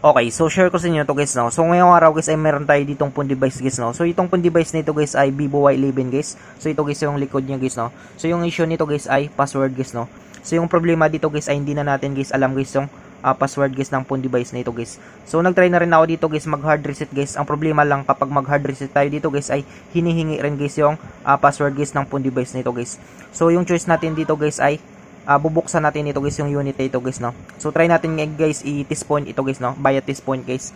Okay, so share ko sa inyo to guys, no. So ngayong araw guys ay meron tayo ditong phone device guys, no. So itong phone device nito guys ay Vivo Y11 guys. So ito guys yung likod niya guys, no. So yung issue nito guys ay password guys, no. So yung problema dito guys ay hindi na natin guys alam guys yung password guys ng phone device nito guys. So nagtry na rin ako dito guys mag hard reset guys. Ang problema lang kapag mag hard reset tayo dito guys ay hinihingi rin guys yung password guys ng phone device nito guys. So yung choice natin dito guys ay bubuksan natin ito guys yung unit ito guys, no. So try natin guys i-test point ito guys, no, via test point guys.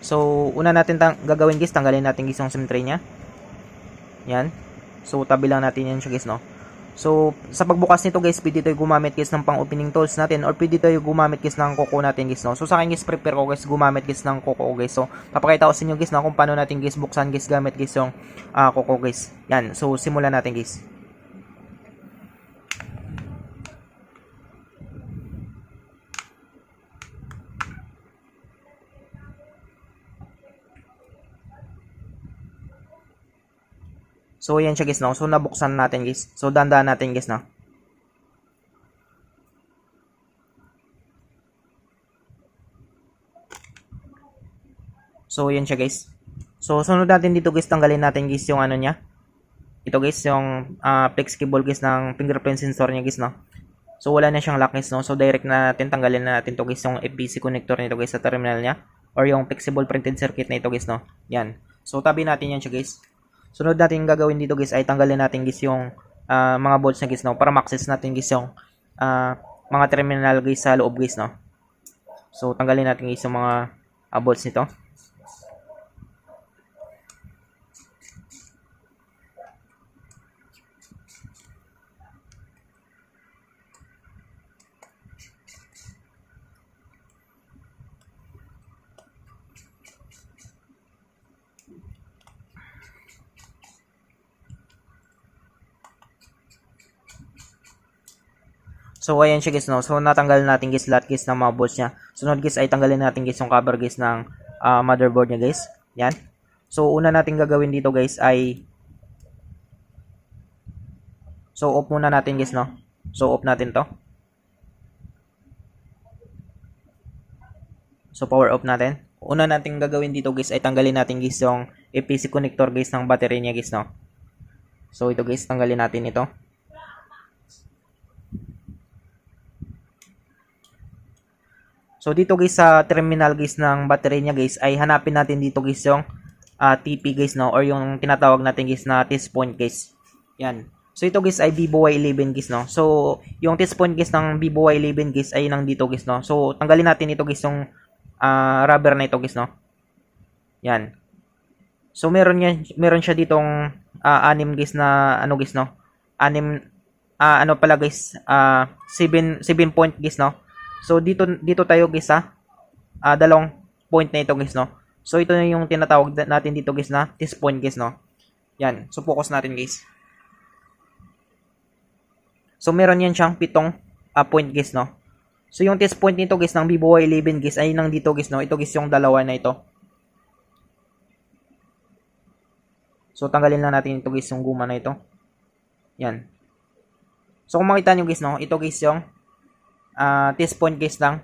So una natin gagawin guys, tanggalin natin guys yung SIM tray nya. Yan. So tabi lang natin yan siya guys, no. So sa pagbukas nito guys, pwede tayo gumamit guys ng pang opening tools natin or pwede tayo gumamit guys ng kuko natin guys, no. So sa akin guys, prepare ko guys gumamit guys ng kuko guys. So papakita ko sa inyo guys na kung paano natin guys buksan guys gamit guys yung kuko guys. Yan. So simulan natin guys. So yan siya guys, no. So nabuksan natin guys. So dandahan natin guys, no. So yan siya guys. So sunod natin dito guys, tanggalin natin guys yung ano niya. Ito guys yung flexible guys ng fingerprint sensor niya guys, no. So wala na siyang lock guys, no. So direct na natin tanggalin na natin to guys yung FPC connector nito guys sa terminal niya or yung flexible printed circuit na ito guys, no. Yan. So tabi natin yan siya guys. Sunod natin gagawin dito guys ay tanggalin natin guys yung mga bolts na guys, no, para ma-access natin guys yung mga terminal guys sa loob guys, no. So tanggalin natin guys yung mga bolts nito. So ayan siya guys, no. So natanggal natin guys lahat guys ng mga bolts niya. Sunod guys ay tanggalin natin guys yung cover guys ng motherboard niya guys. Yan. So una natin gagawin dito guys ay off muna natin guys, no. So off natin to. So power off natin. Una natin gagawin dito guys ay tanggalin natin guys yung FPC connector guys ng battery niya guys, no. So ito guys, tanggalin natin ito. So dito guys sa terminal guys ng battery niya guys ay hanapin natin dito guys yung TP guys, no, or yung tinatawag natin guys na test point guys. Yan. So ito guys ay Vivo Y11 guys, no. So yung test point guys ng Vivo Y11 guys ay nang dito guys, no. So tanggalin natin ito guys yung rubber na ito guys, no. Yan. So meron siya ditong 6 guys na ano guys, no. 6 ano pala guys, 7 point guys, no. So dito tayo guys sa dalawang point na ito guys, no. So ito na yung tinatawag natin dito guys na test point guys, no. Yan. So focus natin guys. So meron yan siyang 7 point guys, no. So yung test point nito guys ng Vivo Y11 guys ay nang dito guys, no. Ito guys yung dalawa na ito. So tanggalin lang natin ito guys yung guma na ito. Yan. So kung makita nyo guys, no, ito guys yung test point guys ng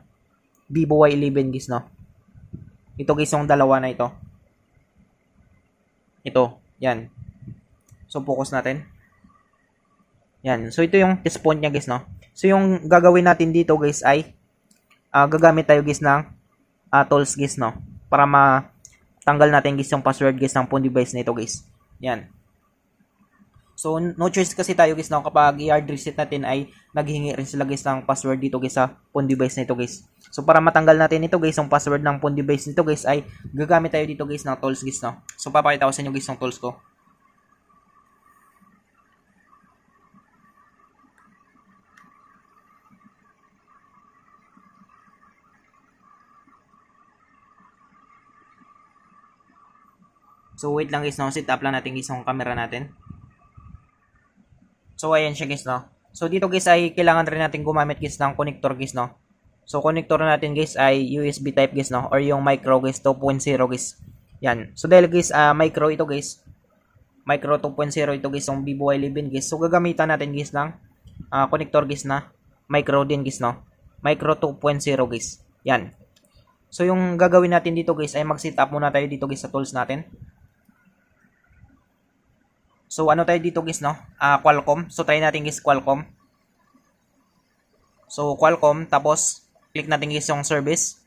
Vivo Y11 guys, no. Ito guys yung dalawa na ito. Ito, yan. So focus natin. Yan. So ito yung test point niya guys, no. So yung gagawin natin dito guys ay gagamit tayo guys ng tools guys, no, para matanggal natin guys yung password guys ng phone device nito guys. Yan. So, no choice kasi tayo guys, no, kapag i-hard reset natin ay naghihingi rin sila guys ng password dito guys sa phone device nito guys. So, para matanggal natin ito guys, yung password ng phone device nito guys ay gagamit tayo dito guys ng tools guys, no. So, papakita ko sa inyo guys yung tools ko. So, wait lang guys, no, set up lang natin guys yung camera natin. So ayan siya guys, no. So dito guys ay kailangan rin natin gumamit guys ng connector guys, no. So connector natin guys ay USB type guys, no, or yung micro guys 2.0 guys. Yan. So dahil guys micro ito guys. Micro 2.0 ito guys yung Vivo Y11 guys. So gagamitan natin guys ng connector guys na micro din guys, no. Micro 2.0 guys. Yan. So yung gagawin natin dito guys ay mag-set up muna tayo dito guys sa tools natin. So ano tayo dito guys no? Qualcomm. So try natin guys Qualcomm. So Qualcomm, tapos click natin guys yung service.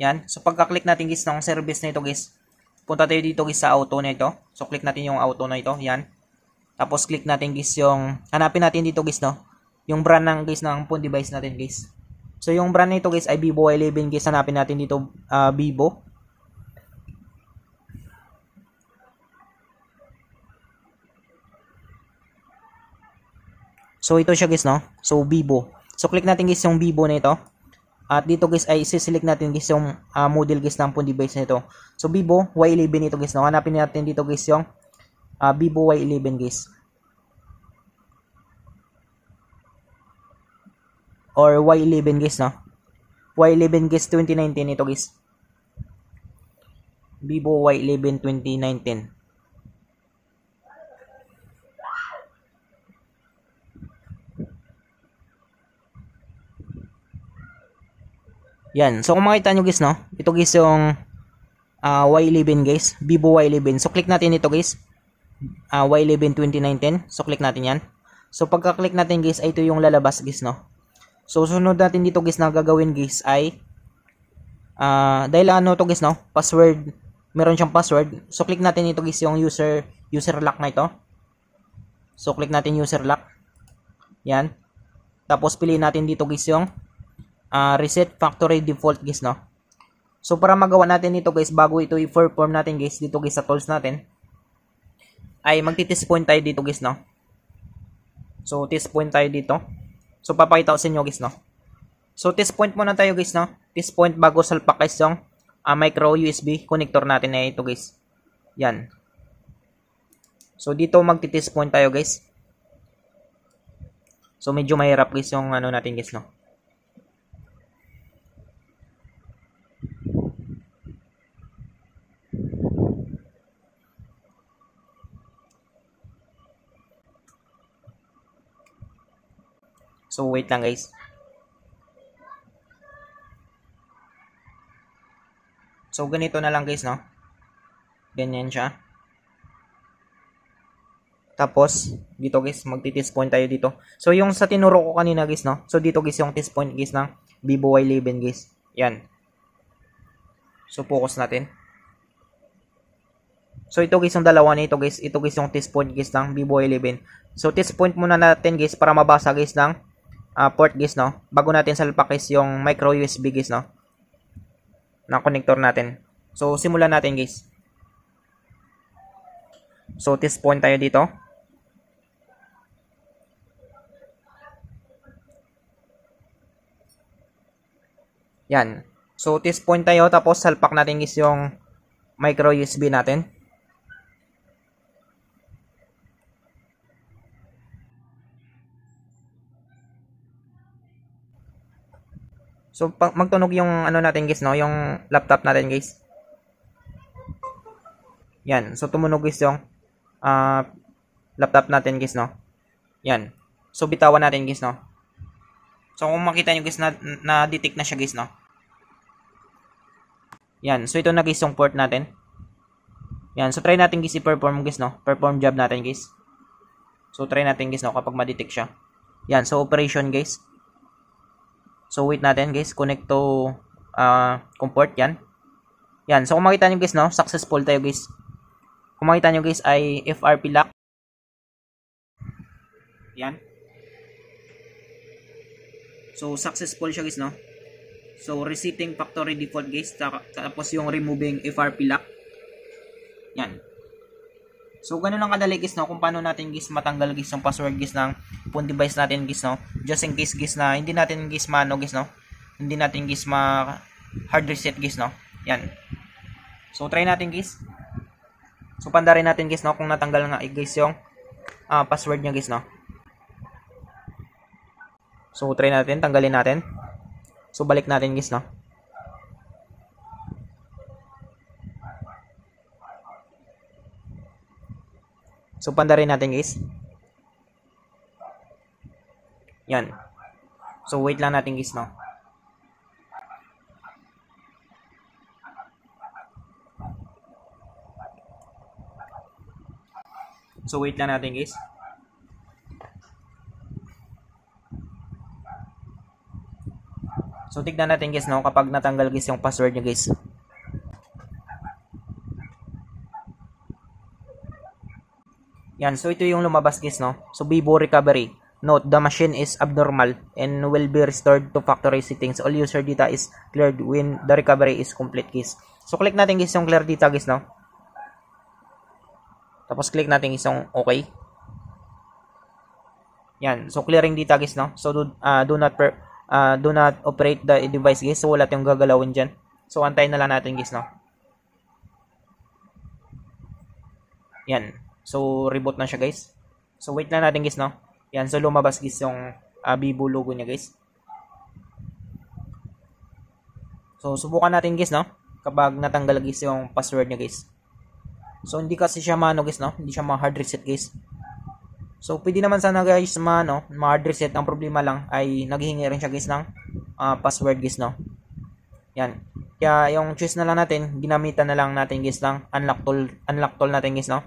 Yan. So pagka-click natin guys ng service na ito guys, punta tayo dito guys sa auto na ito. So click natin yung auto na ito. Yan. Tapos click natin guys yung, hanapin natin dito guys no, yung brand ng guys ng phone device natin guys. So yung brand nito guys ay Vivo Y11 guys. Hanapin natin dito Vivo. So ito siya guys no. So Vivo. So click natin guys yung Vivo na ito. At dito guys ay i-select natin guys yung model guys ng phone device nito. So Vivo Y11 ito guys no. Hanapin natin dito guys yung Vivo Y11 guys. Or Y11 guys no. Y11 guys 2019 ito guys. Vivo Y11 2019. Yan. So kung makita nyo guys no, ito guys yung Y11 guys, Vivo Y11. So click natin ito guys. Y11 2019. So click natin yan. So pagka-click natin guys ay ito yung lalabas guys no. So sunod natin dito guys na gagawin guys ay dahil ano to guys no, password, meron siyang password. So click natin ito guys yung user lock na ito. So click natin user lock. Yan. Tapos piliin natin dito guys yung reset factory default guys no. So para magawa natin ito guys, bago ito i-perform natin guys dito guys sa tools natin, ay magti-test point tayo dito guys no. So test point tayo dito. So papakita ko sa inyo guys no. So test point muna tayo guys no. Test point bago salpak guys yung micro USB connector natin na ito guys. Yan. So dito magti-test point tayo guys. So medyo mahirap guys yung ano natin guys no. So wait lang guys. So ganito na lang guys no. Ganyan siya. Tapos dito guys magti-test point tayo dito. So yung sa tinuro ko kanina guys no. So dito guys yung test point guys ng Vivo Y11 guys. Yan. So focus natin. So ito guys yung dalawa na ito guys. Ito guys yung test point guys ng Vivo Y11. So test point muna natin guys para mabasa guys ng port guys no, bago natin salpak guys yung micro USB guys no, na connector natin. So simulan natin guys. So test point tayo dito. Yan. So test point tayo, tapos salpak natin guys yung micro USB natin. So magtunog yung ano natin guys no, yung laptop natin guys. Yan. So tumunog guys yung laptop natin guys no. Yan. So bitawan natin guys no. So kung makita nyo guys na detect na siya guys no. Yan. So ito na guys yung port natin. Yan. So try natin guys i-perform guys no. Perform job natin guys. So try natin guys no kapag ma-detect siya. Yan. So operation guys. So wait natin guys, connect to port yan. Yan, so kung makita nyo guys no, successful tayo guys. Kung makita nyo guys ay FRP lock. Yan. So successful siya guys no. So resetting factory default guys, tapos yung removing FRP lock. Yan. So ganun lang kadali guys no, kung paano natin guys matanggal guys yung password guys ng phone device natin guys no. Just in case guys na hindi natin guys maano guys no. Hindi natin guys ma hard reset guys no. Yan. So try natin guys. So pandarin natin guys no kung natanggal nga guys yung password niya guys no. So try natin, tanggalin natin. So balik natin guys no. So pandarin natin guys. Yan. So wait lang natin guys no. So wait lang natin guys. So tignan natin guys no kapag natanggal guys yung password niya guys. Yan, so ito yung lumabas guys no. So Vivo recovery. Note, the machine is abnormal and will be restored to factory settings. All user data is cleared when the recovery is complete guys. So click natin guys yung clear data guys no. Tapos click natin guys yung okay. Yan, so clearing data guys no. So do not operate the device guys. So wala tayong gagalawin diyan. So antayin na lang natin guys no. Yan. So reboot na siya guys. So wait lang natin guys no. Yan, so lumabas guys yung Vivo logo niya guys. So subukan natin guys no, kapag natanggal guys yung password niya guys. So hindi kasi siya maano guys no, hindi siya ma-hard reset guys. So pwede naman sana guys ma-hard reset. Ang problema lang ay naghihingi rin siya guys ng password guys no. Yan. Kaya yung choose na lang natin, ginamitan na lang natin guys ng unlock tool natin guys no.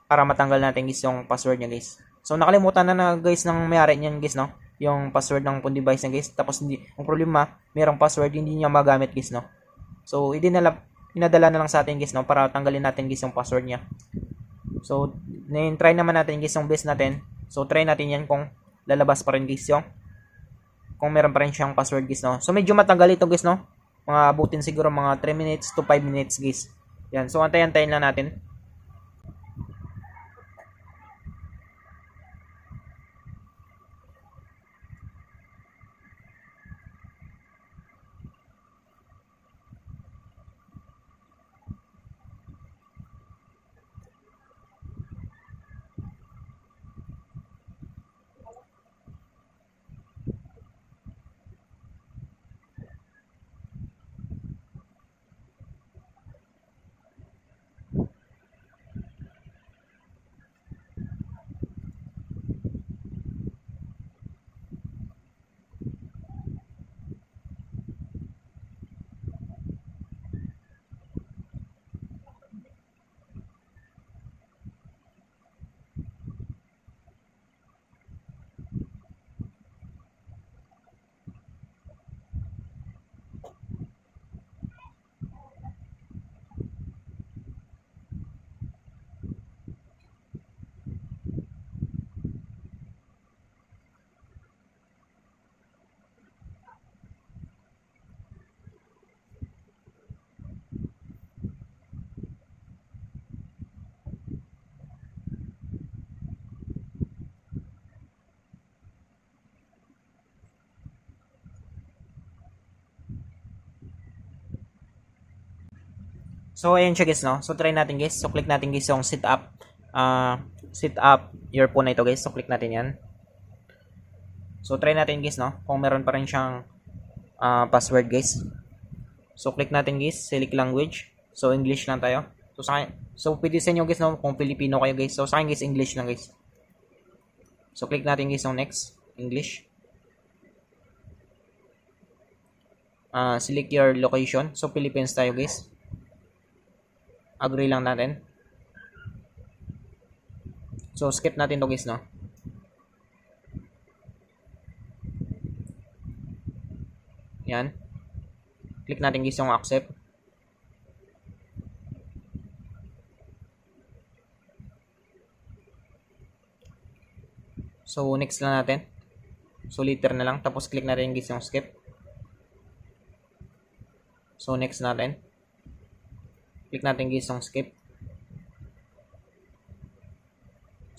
Para matanggal natin guys yung password niya guys. So nakalimutan na guys ng may-ari niyan guys no, yung password ng phone device niya guys. Tapos hindi, ang problema, mayroong password hindi niya magamit guys no. So inadala na lang sa atin guys no para tanggalin natin guys yung password niya. So try naman natin guys yung best natin. So try natin yan kung lalabas pa rin guys yung kung meron pa rin siyang password guys no. So medyo matagal ito guys no. Mga abutin siguro mga 3 minutes to 5 minutes guys. Yan, so antayin lang natin. So ayan siya guys no. So try natin guys. So click natin guys yung set up your phone na ito guys. So click natin yan. So try natin guys no kung meron pa rin siyang password guys. So click natin guys, select language. So English lang tayo. So pwede sa inyo guys no kung Filipino kayo guys. So sa akin guys English lang guys. So click natin guys yung next, English. Select your location. So Philippines tayo guys. Agree lang natin. So skip natin to guys no. Yan. Click natin guys yung accept. So next lang natin. So later na lang. Tapos click natin guys yung skip. So next natin. Click natin guys yung skip.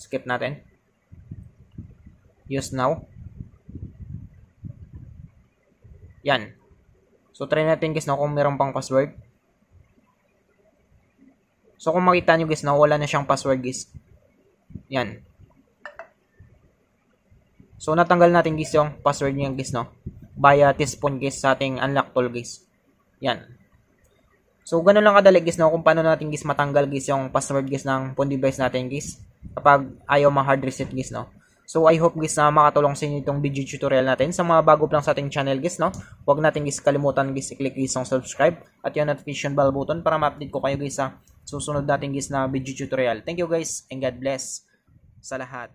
Skip natin. Use now. Yan. So try natin guys na kung meron pang password. So kung makita nyo guys na wala na siyang password guys. Yan. So natanggal natin guys yung password niya guys no. Via teaspoon guys sa ating unlock tool guys. Yan. So, ganun lang kadali guys no, kung paano natin guys matanggal guys yung password guys ng phone device natin guys kapag ayaw ma-hard reset guys no. So, I hope guys na makatulong sa inyo itong video tutorial natin. Sa mga bago pa lang sa ating channel guys no, huwag natin guys kalimutan guys i-click guys yung subscribe at yung notification bell button para ma-update ko kayo guys sa susunod natin guys na video tutorial. Thank you guys and God bless sa lahat.